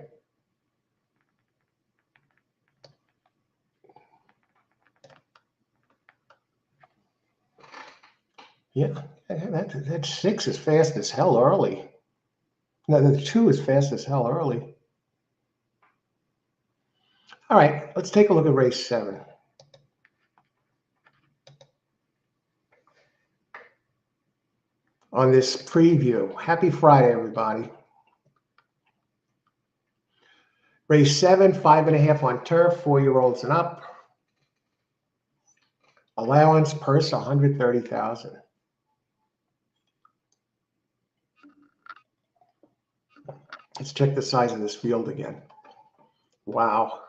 Yeah, that 6 is fast as hell early. No, the 2 is fast as hell early. All right, let's take a look at race 7. On this preview. Happy Friday, everybody. Race 7, 5.5 on turf, 4-year-olds and up. Allowance purse, $130,000. Let's check the size of this field again. Wow.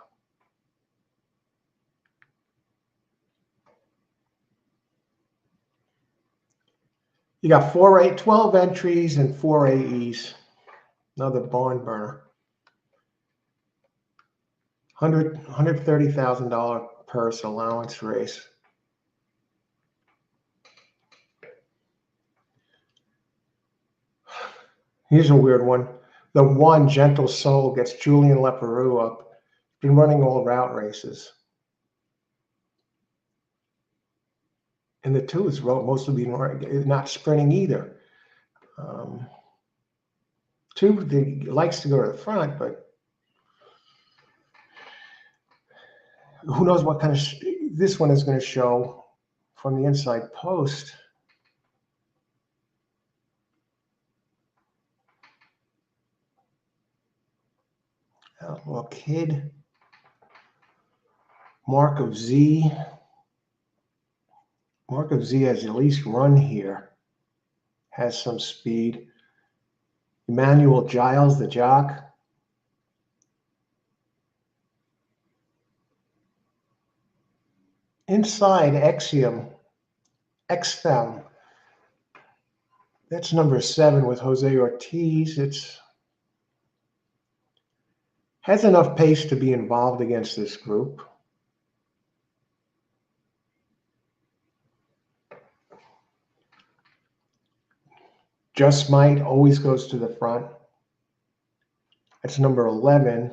You got 12 entries and 4 AEs. Another barn burner. $130,000 purse allowance race. Here's a weird one. The 1, Gentle Soul, gets Julian Leperoux up. Been running all route races. And the 2 is mostly been not sprinting either. 2 likes to go to the front, but who knows what kind of this one is going to show from the inside post. Outlaw Kid. Mark of Z. Mark of Z has at least run here. Has some speed. Emmanuel Giles, the jock. Inside Exium XFEM. That's number 7 with Jose Ortiz. It's has enough pace to be involved against this group. Just Might always goes to the front. That's number 11.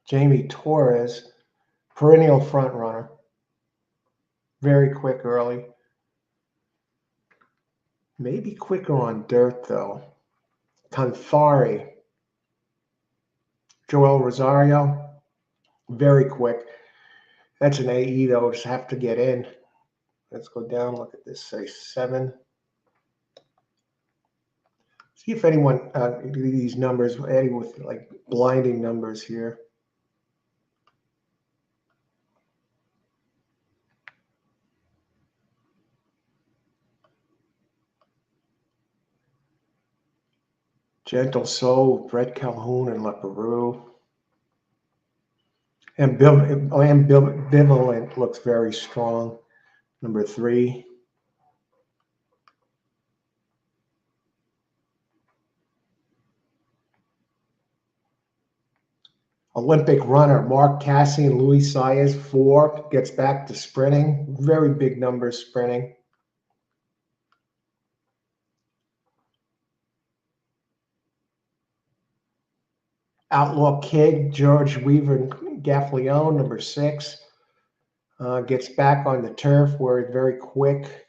Jamie Torres, perennial front runner. Very quick early. Maybe quicker on dirt, though. Canthari. Joel Rosario, very quick. That's an AE, though. Just have to get in. Let's go down. Look at this. Say 7. See if anyone, these numbers, adding with like blinding numbers here. Gentle Soul, Brett Calhoun, and LaPerue. Ambivalent looks very strong. Number 3. Olympic runner, Mark Cassie and Luis Saez, 4, gets back to sprinting. Very big numbers sprinting. Outlaw Kid, George Weaver Gaffleone, number 6, gets back on the turf where it's very quick.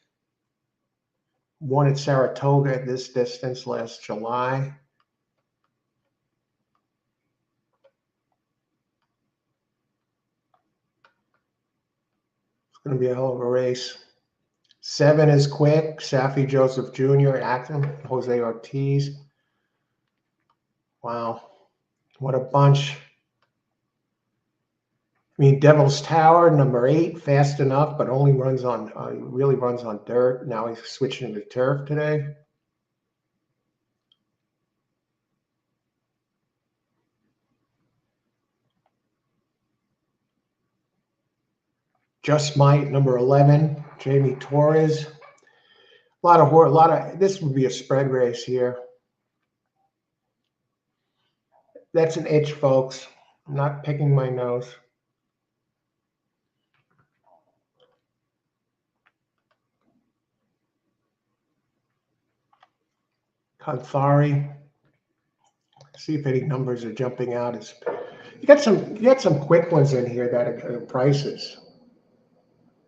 Won at Saratoga at this distance last July. It's going to be a hell of a race. 7 is quick. Safi Joseph Jr., Acton, Jose Ortiz. Wow. What a bunch. I mean, Devil's Tower, number 8, fast enough, but only runs on, really runs on dirt. Now he's switching to turf today. Just Might, number 11, Jamie Torres. A lot of, this would be a spread race here. That's an itch, folks. I'm not picking my nose. Canthari. See if any numbers are jumping out. You got some quick ones in here that are prices.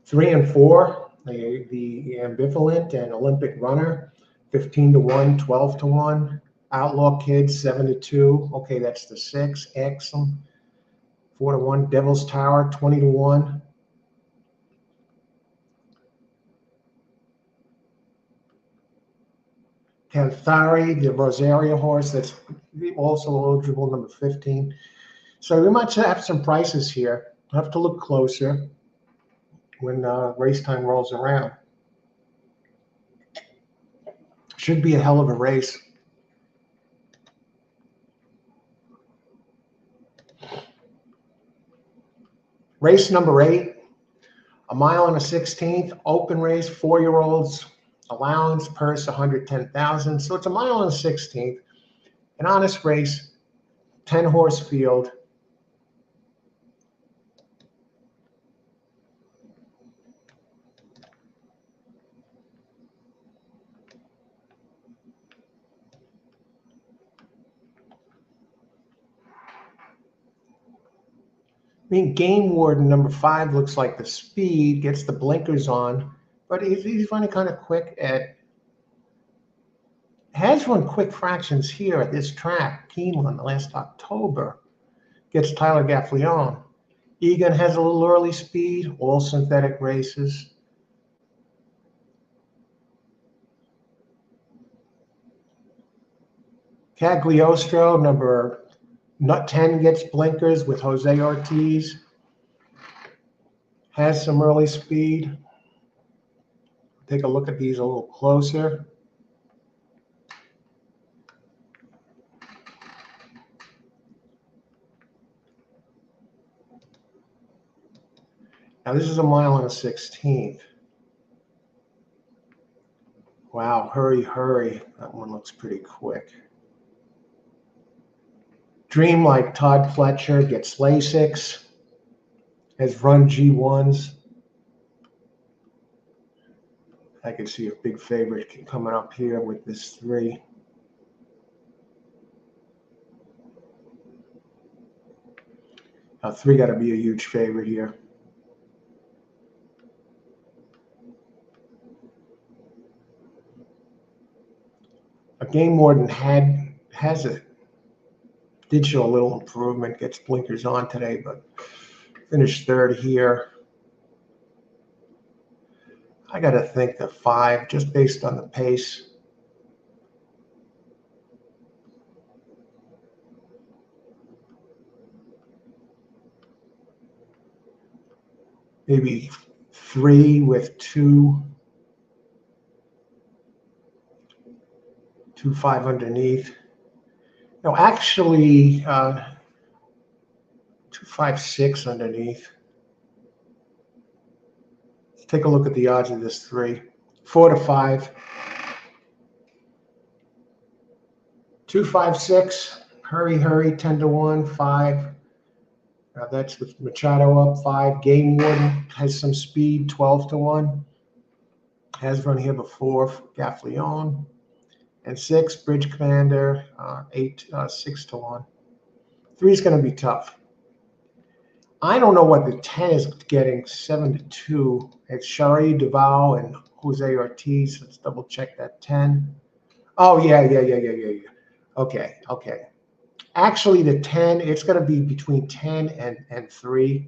3 and 4, the ambivalent and Olympic runner, 15-1, 12-1. Outlaw Kids, 7-2. Okay, that's the 6. Exum, 4-1. Devil's Tower, 20-1. Canthari, the Rosario horse, that's also eligible, number 15. So we might have some prices here. I'll have to look closer when race time rolls around. Should be a hell of a race. Race number 8, a mile and a 16th, open race, 4-year-olds, allowance, purse 110,000. So it's a mile and a 16th, an honest race, 10-horse field. I mean, Game Warden, number 5, looks like the speed, gets the blinkers on, but he's running kind of quick has run quick fractions here at this track, Keeneland, last October. Gets Tyler Gaffleone. Egan has a little early speed, all synthetic races. Cagliostro, number 10, gets blinkers with Jose Ortiz. Has some early speed. Take a look at these a little closer. Now this is a mile and a 16th. Wow, hurry, hurry. That one looks pretty quick. Dream like Todd Fletcher gets Lasix, has run G1s. I can see a big favorite coming up here with this 3. Now 3 got to be a huge favorite here. A Game Warden did show a little improvement, gets blinkers on today, but finished 3rd here. I got to think the 5, just based on the pace. Maybe 3 with 2 5 underneath. No, actually, 2 5 6 underneath. Let's take a look at the odds of this 3. 4 to 5. 2 5 6. Hurry, hurry. 10 to 1. 5. That's with Machado up 5. Game Warden has some speed. 12 to 1. Has run here before. Gaffleone. And 6. Bridge Commander. 6 to 1. 3 is going to be tough. I don't know what the 10 is getting. 7 to 2. It's Shari Duval and Jose Ortiz. Let's double check that 10. Oh, yeah. Okay. Actually, the 10, it's going to be between 10 and 3.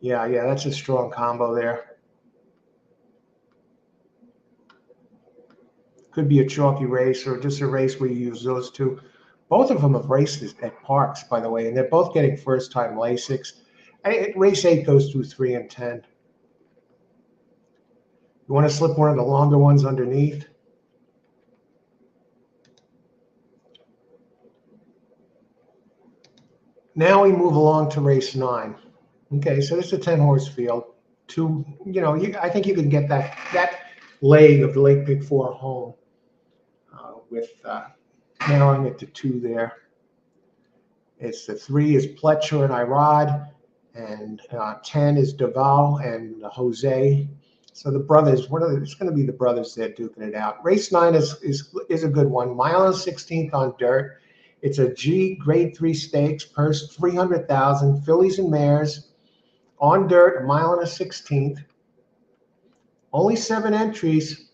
Yeah, that's a strong combo there. Could be a chalky race or just a race where you use those 2. Both of them have raced at Parks, by the way, and they're both getting first-time Lasix. Race 8 goes through 3 and 10. You want to slip one of the longer ones underneath? Now we move along to race 9. Okay, so this is a 10-horse field. I think you can get that leg of the Lake Big 4 home with narrowing it to 2 there. It's the 3 is Pletcher and Irod, and 10 is Duval and Jose. So the brothers, it's going to be the brothers there duking it out. Race 9 is a good one. Mile and 16th on dirt. It's a G Grade 3 stakes, purse $300,000, fillies and mares on dirt, a mile and a 16th. Only 7 entries.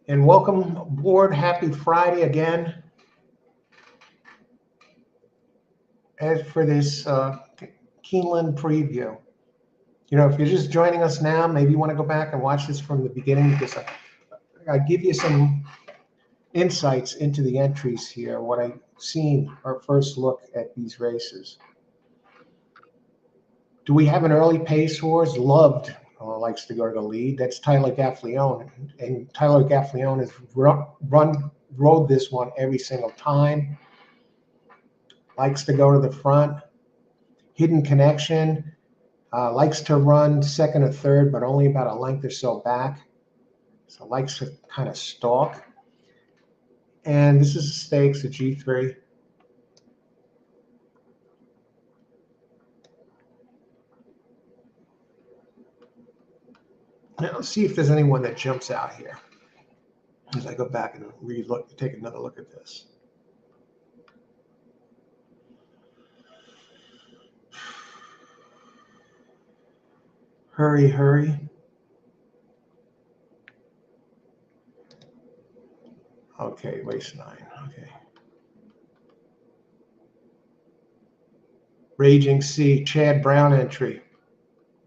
And welcome aboard. Happy Friday again. As for this Keeneland preview, if you're just joining us now, maybe you want to go back and watch this from the beginning, because I give you some insights into the entries here, what I've seen, our first look at these races. Do we have an early pace horse? Loved likes to go to the lead. That's Tyler Gaffleone, and Tyler Gaffleone has rode this one every single time. Likes to go to the front. Hidden Connection likes to run second or third, but only about a length or so back. So likes to kind of stalk. And this is a stakes, a G3. Now let's see if there's anyone that jumps out here as I go back and take another look at this. Hurry, hurry. Okay, race 9. Okay. Raging Sea, Chad Brown entry,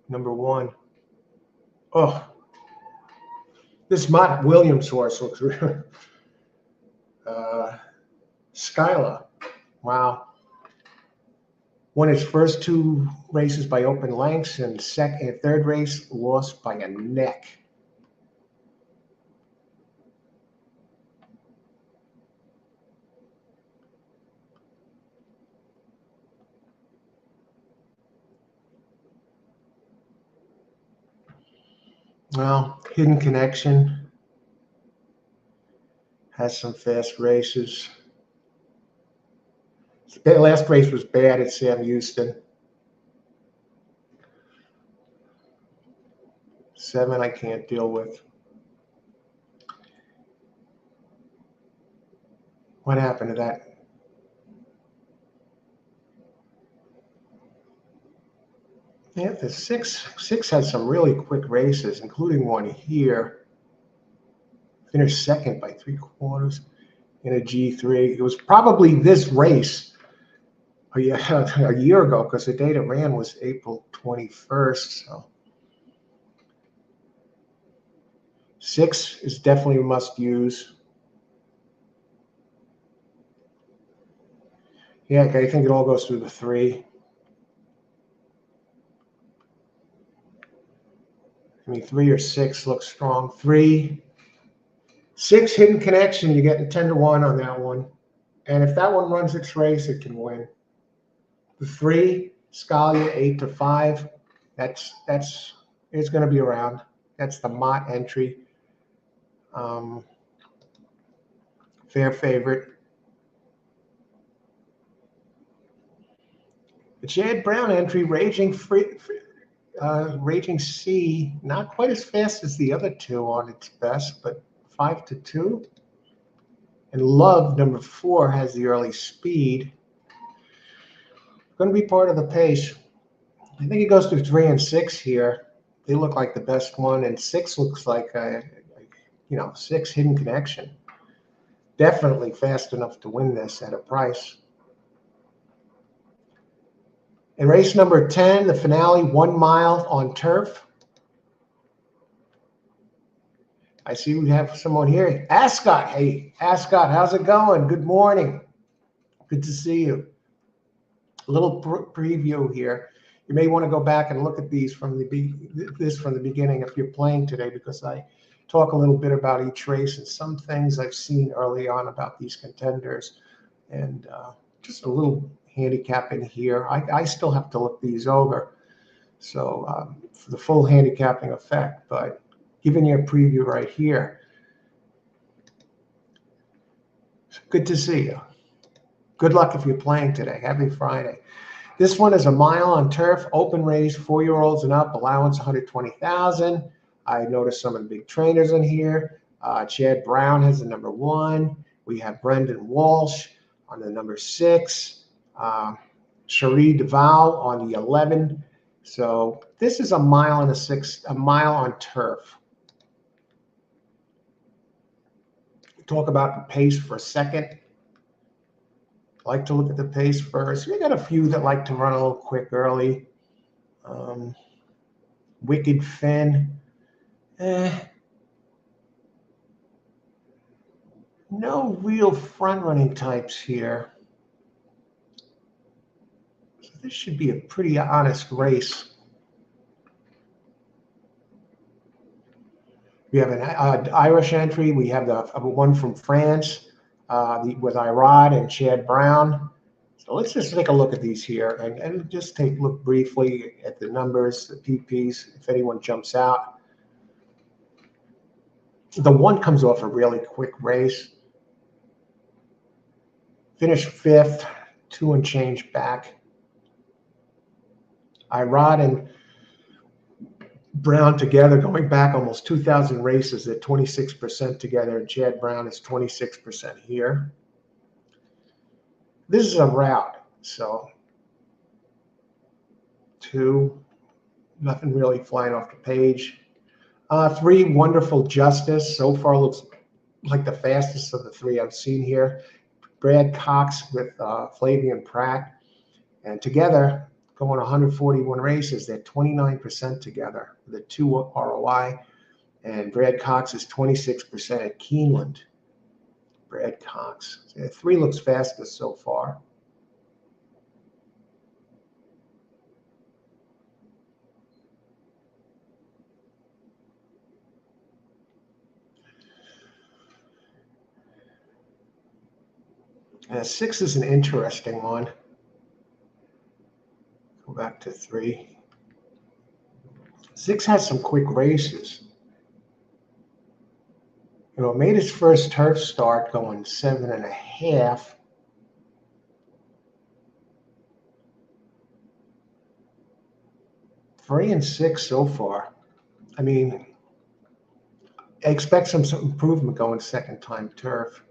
number 1. Oh, this Mott Williams horse looks real. Skyla, wow. Won his first 2 races by open lengths, and third race lost by a neck. Well, Hidden Connection has some fast races. The last race was bad at Sam Houston. 7 I can't deal with. What happened to that? Yeah, the six had some really quick races, including one here. Finished second by 3/4 in a G3. It was probably this race a year ago, because the date it ran was April 21st. So 6 is definitely a must use. Yeah, I think it all goes through the 3. I mean, 3 or 6 looks strong. 3, 6 Hidden Connection. You're getting 10-1 on that one. And if that one runs its race, it can win. The 3, Scalia, 8-5. That's it's going to be around. That's the Mott entry. Fair favorite. The Chad Brown entry, Raging C, not quite as fast as the other 2 on its best, but 5-2. And Love, number 4, has the early speed. Going to be part of the pace. I think it goes through 3 and 6 here. They look like the best one, and 6 looks like 6 Hidden Connection. Definitely fast enough to win this at a price. In race number 10, the finale, 1 mile on turf. I see we have someone here. Ascot. Hey, Ascot, how's it going? Good morning. Good to see you. A little preview here. You may want to go back and look at these from the beginning if you're playing today, because I talk a little bit about each race and some things I've seen early on about these contenders, and just a little handicap in here. I still have to look these over, so for the full handicapping effect, but giving you a preview right here. Good to see you. Good luck if you're playing today. Happy Friday. This one is a mile on turf, open race, 4-year-olds and up, allowance 120,000. I noticed some of the big trainers in here. Chad Brown has the number 1. We have Brendan Walsh on the number 6. Cherie Duval on the 11. So this is a mile and a mile on turf. Talk about the pace for a second. I like to look at the pace first. We got a few that like to run a little quick early. Wicked Finn. No real front-running types here. So this should be a pretty honest race. We have an Irish entry. We have the one from France with Irod and Chad Brown. So let's just take a look at these here and just look briefly at the numbers, the PPs, if anyone jumps out. The 1 comes off a really quick race. Finished 5th, 2 and change back. Irod and Brown together, going back almost 2,000 races at 26% together, and Chad Brown is 26% here. This is a route, so 2, nothing really flying off the page. 3, Wonderful Justice, so far looks like the fastest of the 3 I've seen here. Brad Cox with Flavian Pratt, and together, going 141 races, they're 29% together with a 2 ROI, and Brad Cox is 26% at Keeneland. Brad Cox. 3 looks fastest so far. And 6 is an interesting one. Go back to 3. 6 has some quick races. You know, made his first turf start going 7.5. Three and 6 so far. I mean, I expect some improvement going second time turf.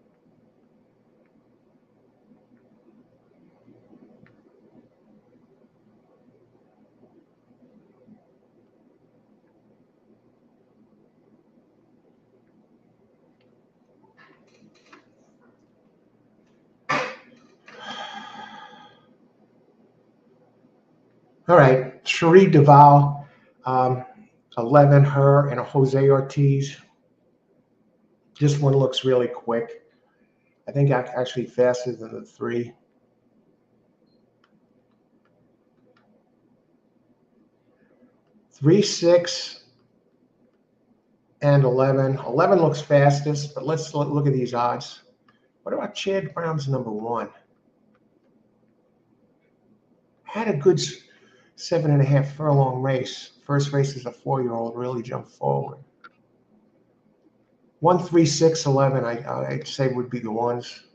All right, Cherie Duval, 11, her, and a Jose Ortiz. This one looks really quick. I think actually faster than the 3. 3, 6, and 11. 11 looks fastest, but let's look at these odds. What about Chad Brown's number 1? Had a good 7.5 furlong race. First race as a 4-year-old, really jumped forward. 1, 3, 6, 11, I'd say would be the ones.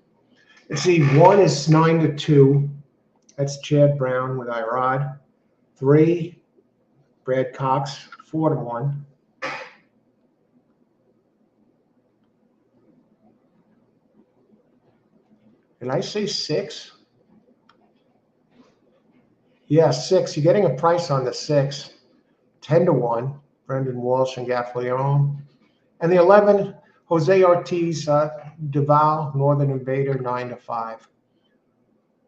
Let's see, 1 is 9-2. That's Chad Brown with Irod. 3, Brad Cox, 4-1. Did I say 6? Yeah, 6. You're getting a price on the 6. 10-1. Brendan Walsh and Gaffalione. And the 11, Jose Ortiz, Duval, Northern Invader, 9-5.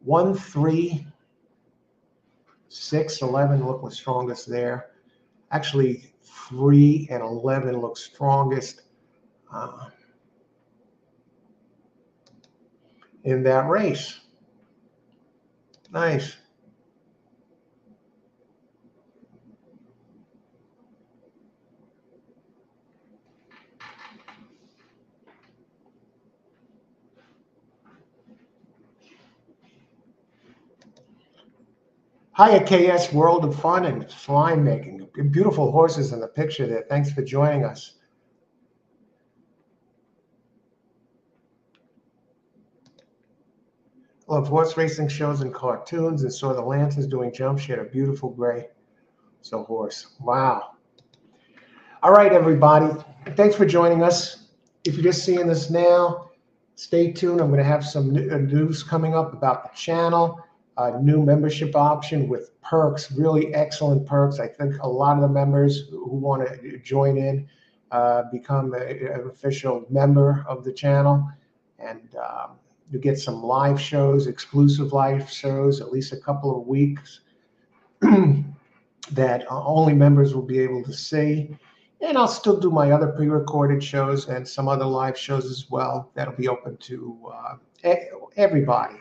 1, 3, 6, 11 look the strongest there. Actually, 3 and 11 look strongest in that race. Nice. Hi, KS World of Fun and Slime Making. Beautiful horses in the picture there. Thanks for joining us. Loved horse racing shows and cartoons and saw the Lancers doing jumps. She had a beautiful gray horse. Wow. All right, everybody. Thanks for joining us. If you're just seeing this now, stay tuned. I'm going to have some news coming up about the channel. A new membership option with perks, really excellent perks. I think a lot of the members who want to join in become an official member of the channel. And you get some live shows, exclusive live shows, at least a couple of weeks that only members will be able to see. And I'll still do my other pre-recorded shows and some other live shows as well. That'll be open to everybody.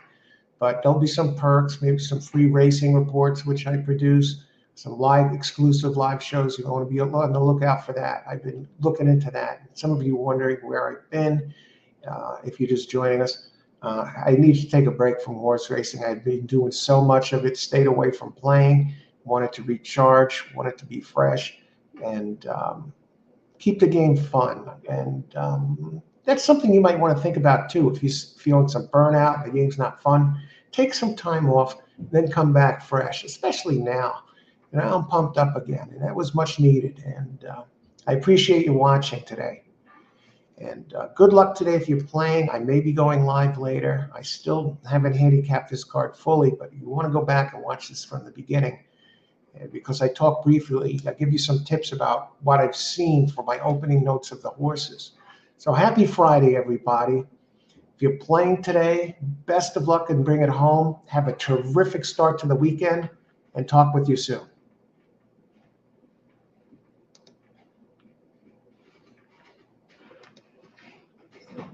But there'll be some perks, maybe some free racing reports, which I produce, some live exclusive live shows. You want to be on the lookout for that. I've been looking into that. Some of you wondering where I've been. If you're just joining us, I need to take a break from horse racing. I've been doing so much of it, stayed away from playing, wanted to recharge, wanted to be fresh, and keep the game fun. And that's something you might want to think about too. If you're feeling some burnout, the game's not fun, take some time off, then come back fresh, especially now. You know, I'm pumped up again, and that was much needed. And I appreciate you watching today. And good luck today if you're playing. I may be going live later. I still haven't handicapped this card fully, but you want to go back and watch this from the beginning. Because I talk briefly, I give you some tips about what I've seen for my opening notes of the horses. So happy Friday, everybody. If you're playing today, best of luck and bring it home. Have a terrific start to the weekend, and talk with you soon.